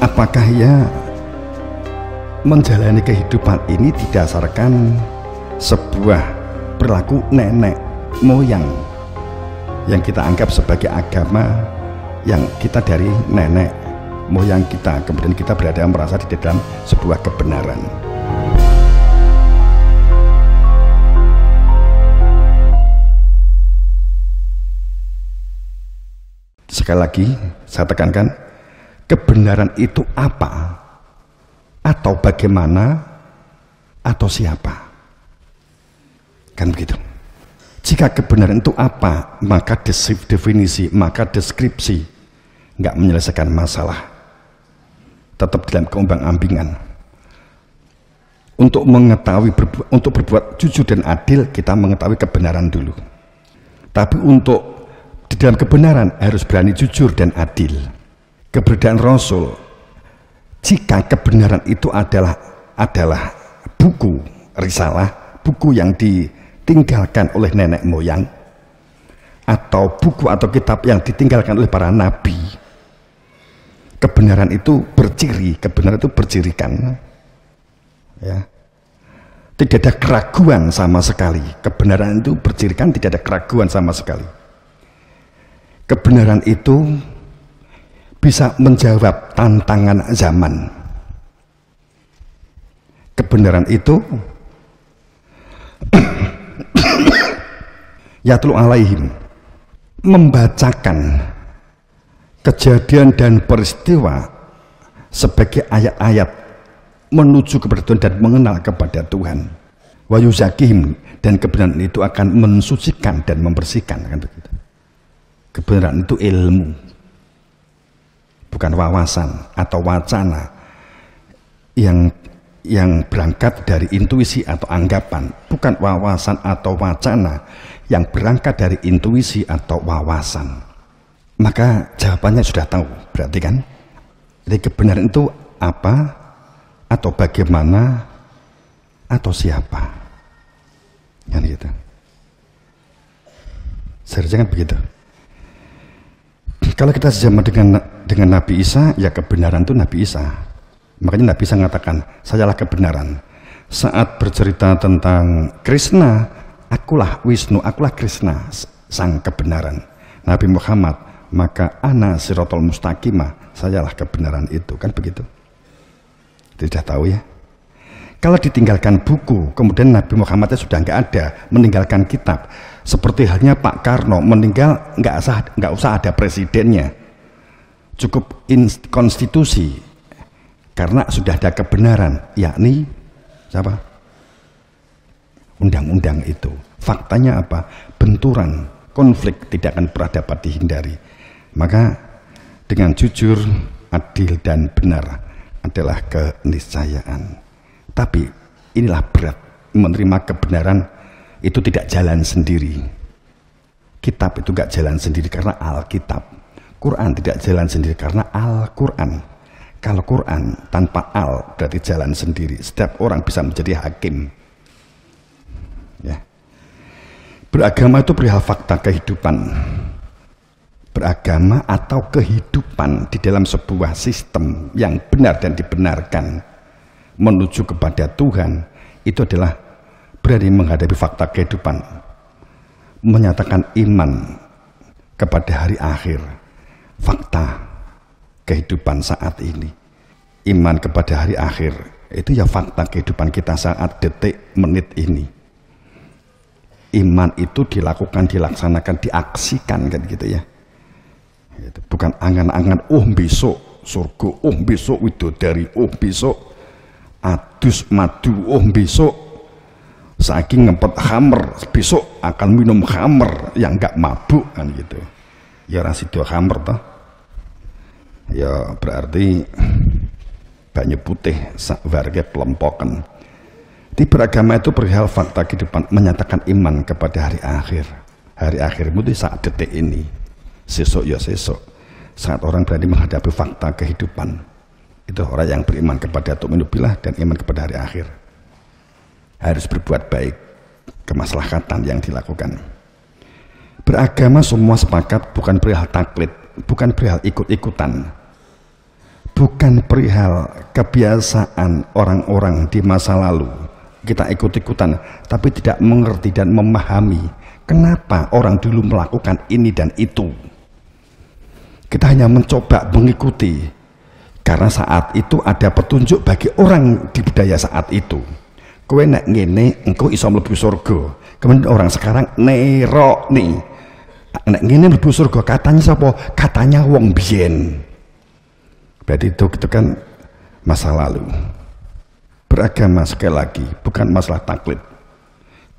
apakah ya menjalani kehidupan ini didasarkan sebuah perilaku nenek moyang yang kita anggap sebagai agama yang kita dari nenek moyang kita, kemudian kita berada merasa di dalam sebuah kebenaran. Sekali lagi saya tekankan, kebenaran itu apa, atau bagaimana, atau siapa, kan begitu. Jika kebenaran itu apa, maka definisi, maka deskripsi nggak menyelesaikan masalah, tetap dalam keombang-ambingan. Untuk mengetahui, untuk berbuat jujur dan adil, kita mengetahui kebenaran dulu. Tapi untuk di dalam kebenaran harus berani jujur dan adil. Keberadaan Rasul, jika kebenaran itu adalah buku risalah, buku yang ditinggalkan oleh nenek moyang, atau buku atau kitab yang ditinggalkan oleh para nabi, kebenaran itu berciri, kebenaran itu bercirikan, ya. Tidak ada keraguan sama sekali. Kebenaran itu bercirikan, tidak ada keraguan sama sekali. Kebenaran itu bisa menjawab tantangan zaman. Kebenaran itu yatlu alaihim, membacakan kejadian dan peristiwa sebagai ayat-ayat menuju kepada Tuhan dan mengenal kepada Tuhan. Wa yuzakihim, dan kebenaran itu akan mensucikan dan membersihkan, kan begitu. Kebenaran itu ilmu, bukan wawasan atau wacana yang berangkat dari intuisi atau anggapan, bukan wawasan atau wacana yang berangkat dari intuisi atau wawasan. Maka jawabannya sudah tahu, berarti kan? Jadi kebenaran itu apa, atau bagaimana, atau siapa, kan gitu. Seharusnya kan begitu. Kalau kita sejaman dengan Nabi Isa, ya kebenaran itu Nabi Isa. Makanya Nabi Isa mengatakan, sayalah kebenaran. Saat bercerita tentang Krishna, akulah Wisnu, akulah Krishna, sang kebenaran. Nabi Muhammad, maka ana siratal mustaqimah, sayalah kebenaran itu, kan begitu. Tidak tahu ya. Kalau ditinggalkan buku, kemudian Nabi Muhammadnya sudah nggak ada, meninggalkan kitab. Seperti halnya Pak Karno meninggal, nggak usah ada presidennya, cukup konstitusi, karena sudah ada kebenaran, yakni siapa? Undang-undang itu. Faktanya apa? Benturan, konflik tidak akan pernah dapat dihindari. Maka dengan jujur, adil dan benar adalah keniscayaan. Tapi inilah berat, menerima kebenaran itu tidak jalan sendiri. Kitab itu gak jalan sendiri karena Alkitab. Quran tidak jalan sendiri karena Al-Quran. Kalau Quran tanpa Al berarti jalan sendiri. Setiap orang bisa menjadi hakim, ya. Beragama itu perihal fakta kehidupan. Beragama atau kehidupan di dalam sebuah sistem yang benar dan dibenarkan menuju kepada Tuhan, itu adalah berani menghadapi fakta kehidupan, menyatakan iman kepada hari akhir, fakta kehidupan saat ini. Iman kepada hari akhir itu ya fakta kehidupan kita saat detik menit ini. Iman itu dilakukan, dilaksanakan, diaksikan, kan gitu ya. Bukan angan-angan, oh besok surga, oh besok widodari, oh besok adus madu, oh besok saking ngempet hammer, besok akan minum hammer yang enggak mabuk, kan gitu. Ya rasido hammer toh, ya berarti banyu putih sak warga pelempokan. Di beragama itu perihal fakta kehidupan, menyatakan iman kepada hari akhir. Hari akhirmu itu saat detik ini, sesok ya sesok. Saat orang berani menghadapi fakta kehidupan, itu orang yang beriman kepada tu'minubillah dan iman kepada hari akhir. Harus berbuat baik, kemaslahatan yang dilakukan. Beragama semua sepakat bukan perihal taklid, bukan perihal ikut-ikutan, bukan perihal kebiasaan orang-orang di masa lalu kita ikut-ikutan, tapi tidak mengerti dan memahami kenapa orang dulu melakukan ini dan itu. Kita hanya mencoba mengikuti karena saat itu ada petunjuk bagi orang di budaya saat itu. Kowe nek ngene engko iso mlebu surga. Kemudian orang sekarang nerok nih, nek ngene mlebu surga katanya sapa? Katanya wong biyen. Berarti itu kan masa lalu. Beragama sekali lagi bukan masalah taklid.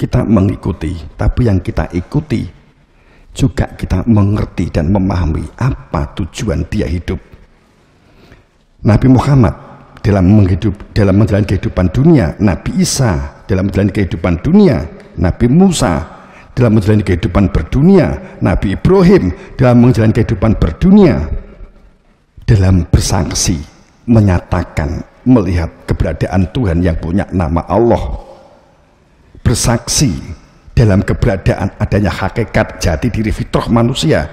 Kita mengikuti, tapi yang kita ikuti juga kita mengerti dan memahami apa tujuan dia hidup. Nabi Muhammad dalam menjalani kehidupan dunia, Nabi Isa dalam menjalani kehidupan dunia, Nabi Musa dalam menjalani kehidupan berdunia, Nabi Ibrahim dalam menjalani kehidupan berdunia, dalam bersaksi menyatakan melihat keberadaan Tuhan yang punya nama Allah, bersaksi dalam keberadaan adanya hakikat jati diri fitrah manusia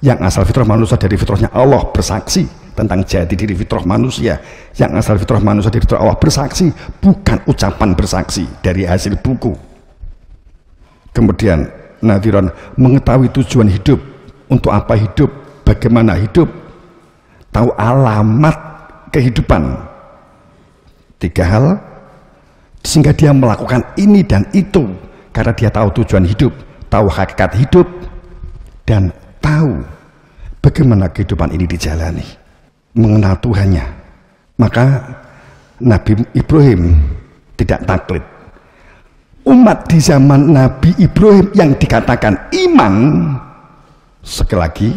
yang asal fitrah manusia dari fitrahnya Allah, bersaksi tentang jati diri fitrah manusia yang asal fitrah manusia dari fitrah Allah, bersaksi, bukan ucapan bersaksi dari hasil buku. Kemudian nadhiran mengetahui tujuan hidup, untuk apa hidup, bagaimana hidup, tahu alamat kehidupan. 3 hal sehingga dia melakukan ini dan itu karena dia tahu tujuan hidup, tahu hakikat hidup, dan tahu bagaimana kehidupan ini dijalani, mengenal Tuhannya. Maka Nabi Ibrahim tidak taklid. Umat di zaman Nabi Ibrahim yang dikatakan iman, sekali lagi,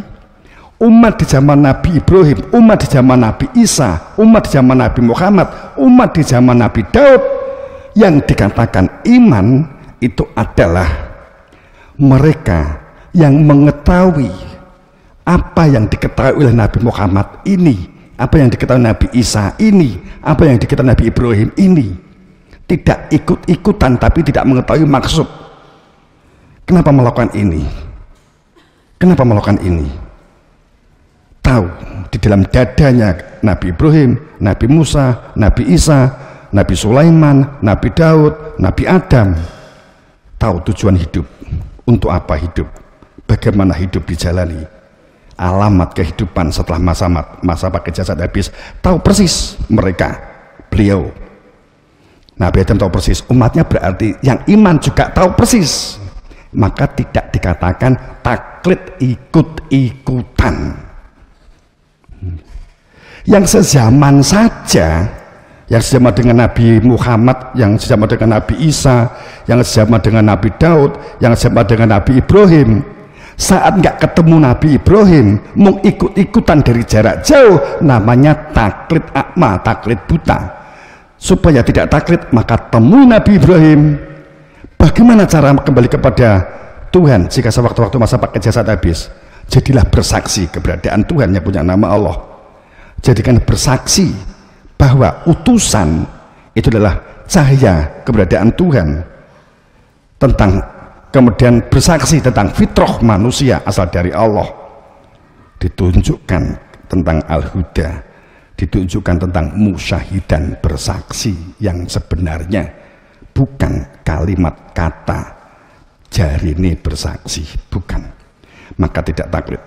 umat di zaman Nabi Ibrahim, umat di zaman Nabi Isa, umat di zaman Nabi Muhammad, umat di zaman Nabi Daud yang dikatakan iman itu adalah mereka yang mengetahui apa yang diketahui oleh Nabi Muhammad ini, apa yang diketahui Nabi Isa ini, apa yang diketahui Nabi Ibrahim ini, tidak ikut-ikutan tapi tidak mengetahui maksud. Kenapa melakukan ini? Kenapa melakukan ini? Tahu di dalam dadanya Nabi Ibrahim, Nabi Musa, Nabi Isa, Nabi Sulaiman, Nabi Daud, Nabi Adam, tahu tujuan hidup, untuk apa hidup, bagaimana hidup dijalani, alamat kehidupan setelah masa pakai jasad habis, tahu persis mereka, beliau Nabi Adam tahu persis, umatnya berarti yang iman juga tahu persis, maka tidak dikatakan taklid ikut-ikutan. Yang sezaman saja, yang sezaman dengan Nabi Muhammad, yang sezaman dengan Nabi Isa, yang sezaman dengan Nabi Daud, yang sezaman dengan Nabi Ibrahim, saat nggak ketemu Nabi Ibrahim, mau ikut-ikutan dari jarak jauh, namanya taklid akma, taklid buta. Supaya tidak taklid, maka temui Nabi Ibrahim. Bagaimana cara kembali kepada Tuhan jika sewaktu-waktu masa pakai jasad habis? Jadilah bersaksi keberadaan Tuhan yang punya nama Allah. Jadikan bersaksi bahwa utusan itu adalah cahaya keberadaan Tuhan, tentang kemudian bersaksi tentang fitrah manusia asal dari Allah, ditunjukkan tentang al-huda, ditunjukkan tentang musyahidan, bersaksi yang sebenarnya, bukan kalimat kata jarine bersaksi, bukan. Maka tidak taklid.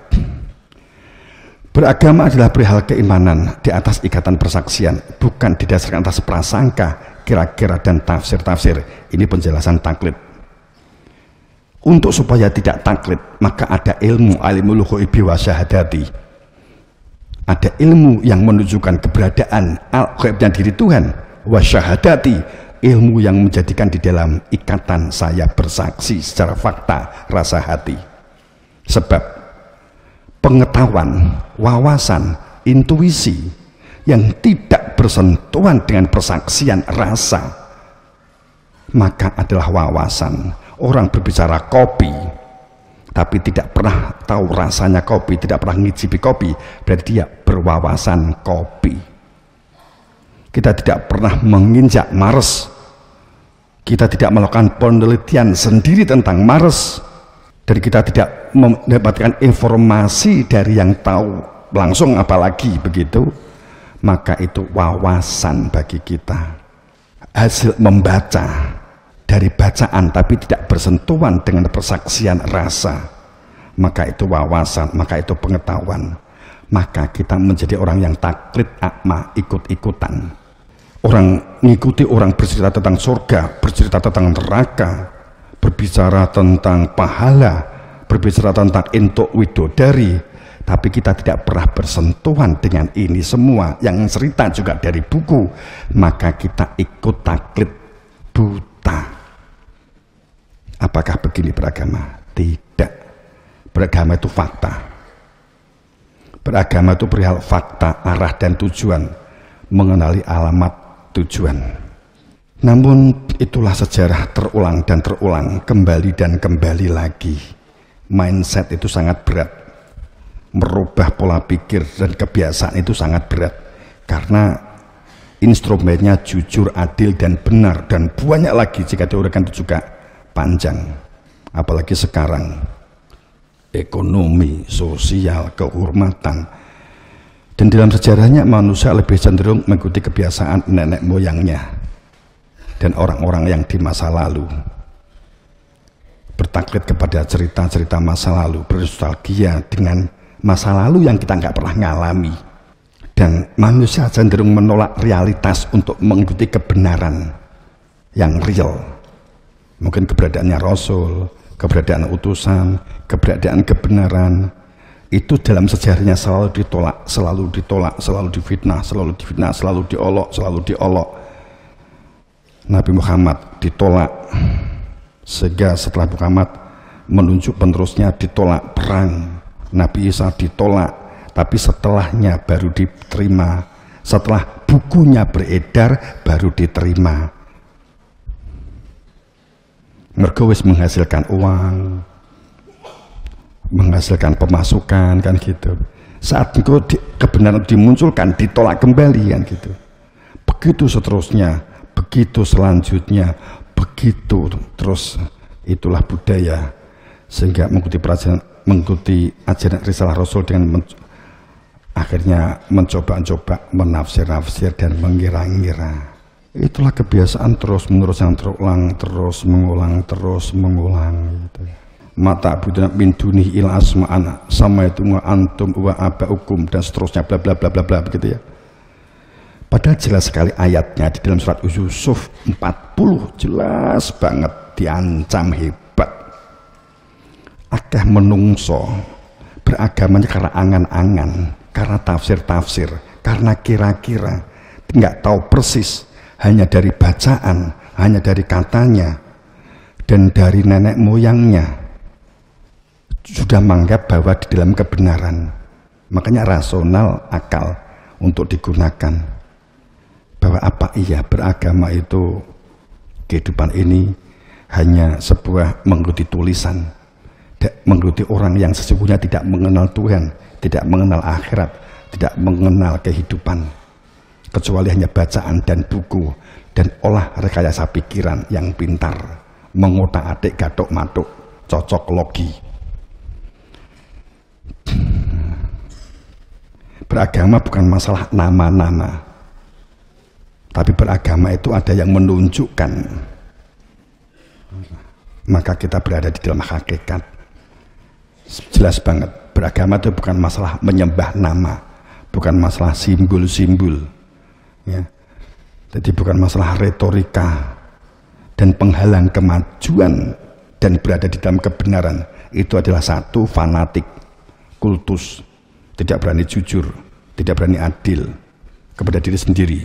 Beragama adalah perihal keimanan di atas ikatan persaksian, bukan didasarkan atas prasangka, kira-kira dan tafsir-tafsir. Ini penjelasan taklid. Untuk supaya tidak taklid, maka ada ilmu alimul ghaibi wa syahadati. Ada ilmu yang menunjukkan keberadaan al-ghaibnya diri Tuhan, wa syahadati, ilmu yang menjadikan di dalam ikatan saya bersaksi secara fakta, rasa hati. Sebab pengetahuan, wawasan, intuisi yang tidak bersentuhan dengan persaksian rasa, maka adalah wawasan. Orang berbicara kopi tapi tidak pernah tahu rasanya kopi, tidak pernah ngicipi kopi, berarti dia berwawasan kopi. Kita tidak pernah menginjak Mars, kita tidak melakukan penelitian sendiri tentang Mars, dan kita tidak mendapatkan informasi dari yang tahu langsung, apalagi begitu, maka itu wawasan bagi kita. Hasil membaca dari bacaan tapi tidak bersentuhan dengan persaksian rasa, maka itu wawasan, maka itu pengetahuan. Maka kita menjadi orang yang taklid akma, ikut-ikutan. Orang ngikuti orang bercerita tentang surga, bercerita tentang neraka, berbicara tentang pahala, berbicara tentang entuk widodari, tapi kita tidak pernah bersentuhan dengan ini semua yang cerita juga dari buku, maka kita ikut taklid buta. Apakah begini beragama? Tidak. Beragama itu fakta. Beragama itu perihal fakta, arah dan tujuan, mengenali alamat tujuan. Namun itulah sejarah terulang dan terulang, kembali dan kembali lagi. Mindset itu sangat berat. Merubah pola pikir dan kebiasaan itu sangat berat. Karena instrumennya jujur, adil dan benar, dan banyak lagi jika diuraikan itu juga panjang. Apalagi sekarang, ekonomi, sosial, kehormatan. Dan dalam sejarahnya manusia lebih cenderung mengikuti kebiasaan nenek moyangnya dan orang-orang yang di masa lalu. Bertaklid kepada cerita-cerita masa lalu, bernostalgia dengan masa lalu yang kita nggak pernah ngalami. Dan manusia cenderung menolak realitas untuk mengikuti kebenaran yang real. Mungkin keberadaannya Rasul, keberadaan utusan, keberadaan kebenaran, itu dalam sejarahnya selalu ditolak, selalu ditolak, selalu difitnah, selalu difitnah, selalu diolok, selalu diolok. Nabi Muhammad ditolak, sehingga setelah Muhammad menunjuk penerusnya ditolak perang. Nabi Isa ditolak, tapi setelahnya baru diterima. Setelah bukunya beredar baru diterima. Mergo wis menghasilkan uang, menghasilkan pemasukan, kan gitu. Saat itu kebenaran dimunculkan, ditolak kembali, kan gitu. Begitu seterusnya, begitu selanjutnya, begitu terus. Itulah budaya, sehingga mengikuti ajaran risalah Rasul dengan akhirnya mencoba-coba menafsir-nafsir dan mengira-ngira. Itulah kebiasaan terus-menerus yang terulang, terus mengulang gitu. Mata budana min dunihi ila asma'ana sama itu antum wa abaukum dan seterusnya bla bla bla bla bla begitu ya. Padahal jelas sekali ayatnya di dalam surat Yusuf 40 jelas banget diancam hebat. Akeh menungso beragamanya karena angan-angan, karena tafsir-tafsir, karena kira-kira, nggak tahu persis, hanya dari bacaan, hanya dari katanya, dan dari nenek moyangnya sudah menganggap bahwa di dalam kebenaran. Makanya rasional, akal untuk digunakan bahwa apa iya beragama itu, kehidupan ini hanya sebuah mengikuti tulisan, mengikuti orang yang sesungguhnya tidak mengenal Tuhan, tidak mengenal akhirat, tidak mengenal kehidupan, kecuali hanya bacaan dan buku dan olah rekayasa pikiran yang pintar, mengotak-atik gathuk-mathuk, cocok logi. Beragama bukan masalah nama-nama, tapi beragama itu ada yang menunjukkan, maka kita berada di dalam hakikat. Jelas banget, beragama itu bukan masalah menyembah nama, bukan masalah simbol-simbol, ya. Jadi bukan masalah retorika dan penghalang kemajuan dan berada di dalam kebenaran. Itu adalah satu fanatik, kultus, tidak berani jujur, tidak berani adil kepada diri sendiri,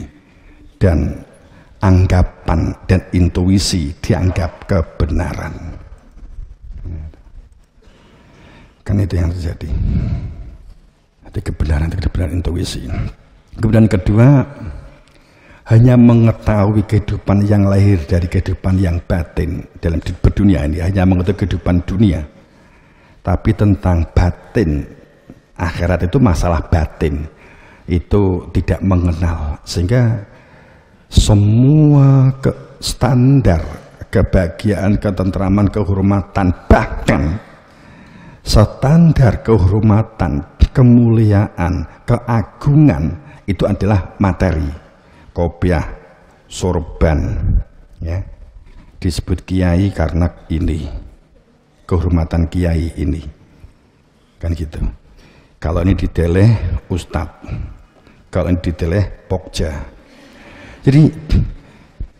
dan anggapan dan intuisi dianggap kebenaran. Kan itu yang terjadi. Jadi kebenaran intuisi. Kemudian kedua, hanya mengetahui kehidupan yang lahir dari kehidupan yang batin dalam berdunia ini, hanya mengetahui kehidupan dunia, tapi tentang batin akhirat itu masalah batin itu tidak mengenal, sehingga semua standar kebahagiaan, ketentraman, kehormatan, bahkan standar kehormatan, kemuliaan, keagungan itu adalah materi, kopiah, sorban, ya. Disebut kiai karena ini, kehormatan kiai ini, kan gitu. Kalau ini dideleh ustadz, kalau ini dideleh pokja. Jadi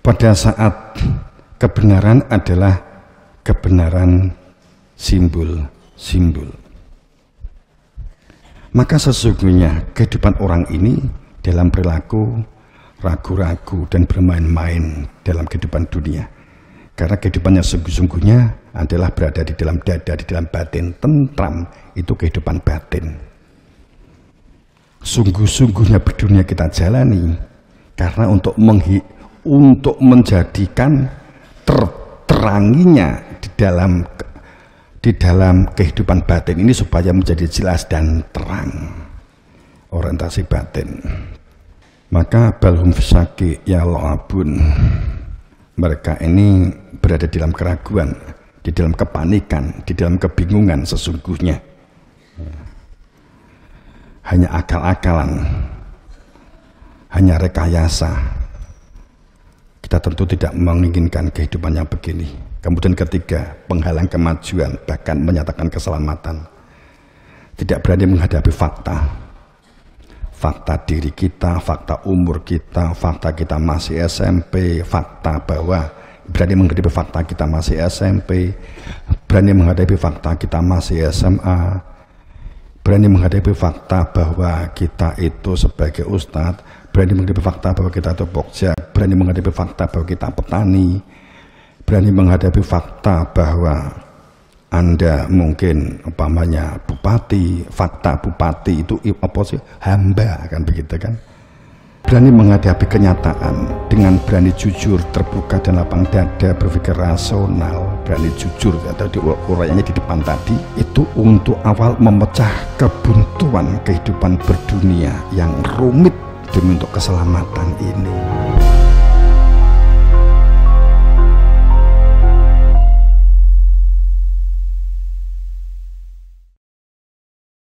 pada saat kebenaran adalah kebenaran simbol-simbol, maka sesungguhnya kehidupan orang ini dalam perilaku ragu-ragu dan bermain-main dalam kehidupan dunia. Karena kehidupannya sungguh-sungguhnya adalah berada di dalam dada, di dalam batin, tentram, itu kehidupan batin. Sungguh-sungguhnya berdunia kita jalani karena untuk menjadikan terteranginya di dalam kehidupan batin ini supaya menjadi jelas dan terang orientasi batin. Maka balhum fisaki ya lo'abun, mereka ini berada di dalam keraguan, di dalam kepanikan, di dalam kebingungan sesungguhnya. Hanya akal-akalan, hanya rekayasa. Kita tentu tidak menginginkan kehidupan yang begini. Kemudian ketiga, penghalang kemajuan, bahkan menyatakan keselamatan. Tidak berani menghadapi fakta. Fakta diri kita, fakta umur kita, fakta kita masih SMP, fakta bahwa berani menghadapi fakta kita masih SMP, berani menghadapi fakta kita masih SMA, berani menghadapi fakta bahwa kita itu sebagai ustadz, berani menghadapi fakta bahwa kita itu pokja, berani menghadapi fakta bahwa kita petani, berani menghadapi fakta bahwa Anda mungkin umpamanya bupati, fakta bupati itu apa sih? Hamba, kan begitu kan? Berani menghadapi kenyataan dengan berani jujur, terbuka dan lapang dada, berpikir rasional, berani jujur atau diuraiannya di depan tadi itu untuk awal memecah kebuntuan kehidupan berdunia yang rumit demi untuk keselamatan ini.